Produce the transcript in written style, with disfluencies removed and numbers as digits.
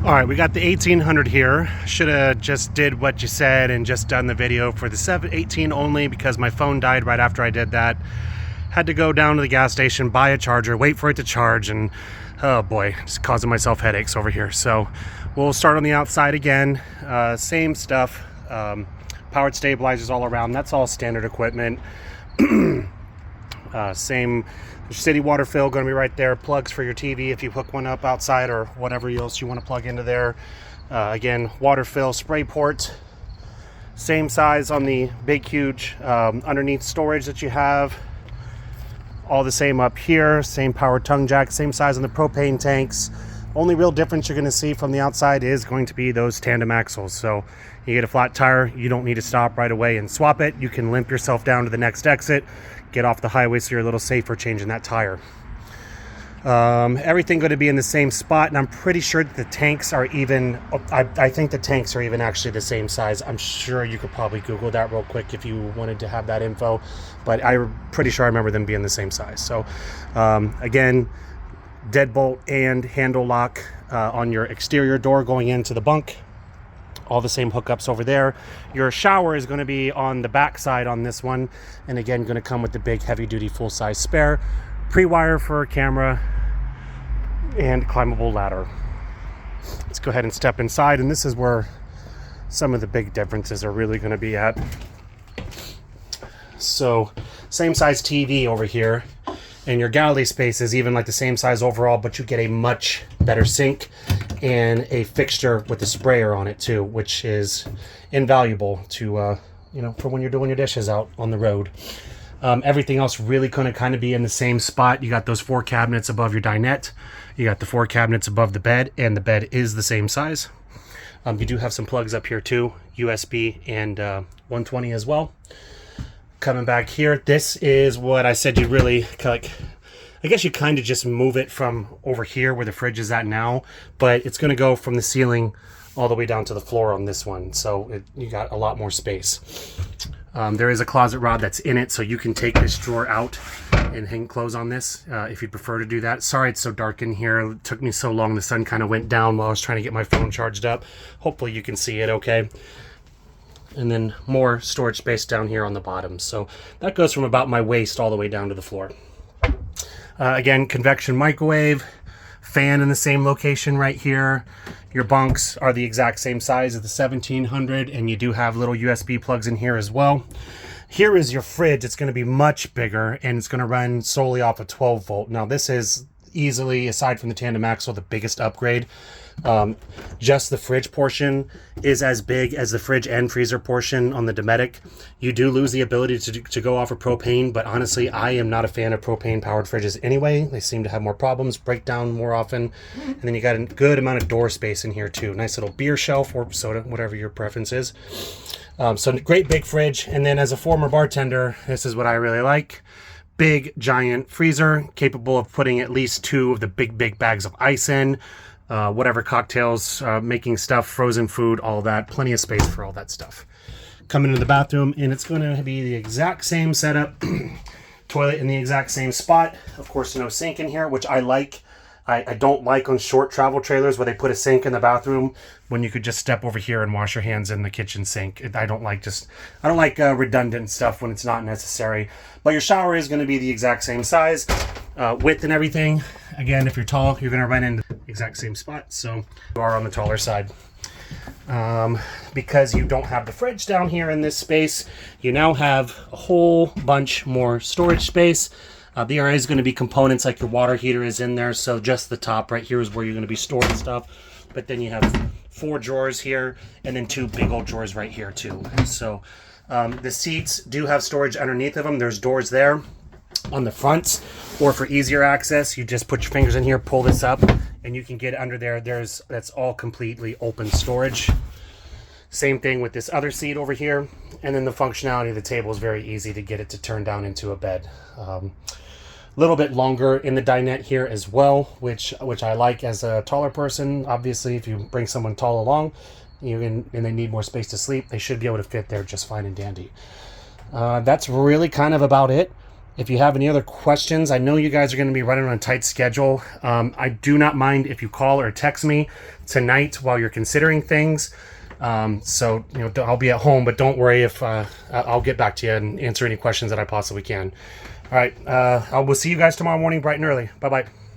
All right, we got the 1800 here. Should have just did what you said and just done the video for the 718 only because my phone died right after I did that. Had to go down to the gas station, buy a charger, wait for it to charge, and oh boy, just causing myself headaches over here. So we'll start on the outside again. Same stuff, powered stabilizers all around. That's all standard equipment. Same city water fill going to be right there. Plugs for your TV if you hook one up outside or whatever else you want to plug into there. Again, water fill, spray port. Same size on the big, huge underneath storage that you have. All the same up here. Same power tongue jack. Same size on the propane tanks. Only real difference you're going to see from the outside is going to be those tandem axles. So you get a flat tire, you don't need to stop right away and swap it. You can limp yourself down to the next exit, get off the highway so you're a little safer changing that tire. Everything going to be in the same spot, and I'm pretty sure that the tanks are even, I think the tanks are even actually the same size. I'm sure you could probably Google that real quick if you wanted to have that info, but I'm pretty sure I remember them being the same size. So again, deadbolt and handle lock on your exterior door going into the bunk. All the same hookups over there. Your shower is going to be on the back side on this one, and again going to come with the big heavy duty full size spare, pre-wire for a camera, and climbable ladder. Let's go ahead and step inside, and this is where some of the big differences are really going to be at. So same size TV over here, and your galley space is even like the same size overall, but you get a much better sink and a fixture with a sprayer on it too, which is invaluable to for when you're doing your dishes out on the road. Everything else really going to kind of be in the same spot. You got those 4 cabinets above your dinette. You got the 4 cabinets above the bed, and the bed is the same size. You do have some plugs up here too, USB and 120 as well. Coming back here, this is what I said you really like. I guess you kind of just move it from over here where the fridge is at now, but it's going to go from the ceiling all the way down to the floor on this one, so you got a lot more space. There is a closet rod that's in it, so you can take this drawer out and hang clothes on this if you prefer to do that. Sorry it's so dark in here. It took me so long. The sun kind of went down while I was trying to get my phone charged up. Hopefully you can see it okay. And then more storage space down here on the bottom. So that goes from about my waist all the way down to the floor. Again, convection microwave, fan in the same location right here. Your bunks are the exact same size as the 1700, and you do have little USB plugs in here as well. Here is your fridge. It's going to be much bigger, and it's going to run solely off a 12 volt. Now this is easily, aside from the tandem axle, the biggest upgrade. Just the fridge portion is as big as the fridge and freezer portion on the Dometic. You do lose the ability to go off of propane, but honestly, I am not a fan of propane powered fridges anyway. They seem to have more problems, break down more often. And then you got a good amount of door space in here too. Nice little beer shelf or soda, whatever your preference is. So great big fridge. And then as a former bartender, this is what I really like. Big giant freezer capable of putting at least 2 of the big bags of ice in. Whatever cocktails, making stuff, frozen food, all that. Plenty of space for all that stuff. Coming into the bathroom, and it's going to be the exact same setup. Toilet in the exact same spot. Of course, no sink in here, which I like. I don't like on short travel trailers where they put a sink in the bathroom when you could just step over here and wash your hands in the kitchen sink. I don't like redundant stuff when it's not necessary. But your shower is going to be the exact same size, width and everything. Again, if you're tall, you're going to run into the exact same spot. So you are on the taller side. Because you don't have the fridge down here in this space, you now have a whole bunch more storage space. There is going to be components like your water heater is in there, so just the top right here is where you're going to be storing stuff. But then you have 4 drawers here, and then 2 big old drawers right here too. So the seats do have storage underneath of them. There's doors there on the fronts, or for easier access, you just put your fingers in here, pull this up, and you can get under there. That's all completely open storage. Same thing with this other seat over here, and then the functionality of the table is very easy to get it to turn down into a bed. Little bit longer in the dinette here as well, which I like as a taller person. Obviously, if you bring someone tall along, and they need more space to sleep, they should be able to fit there just fine and dandy. That's really kind of about it. If you have any other questions, I know you guys are going to be running on a tight schedule. I do not mind if you call or text me tonight while you're considering things. So, you know, I'll be at home, but don't worry if I'll get back to you and answer any questions that I possibly can. All right. I will see you guys tomorrow morning bright and early. Bye-bye.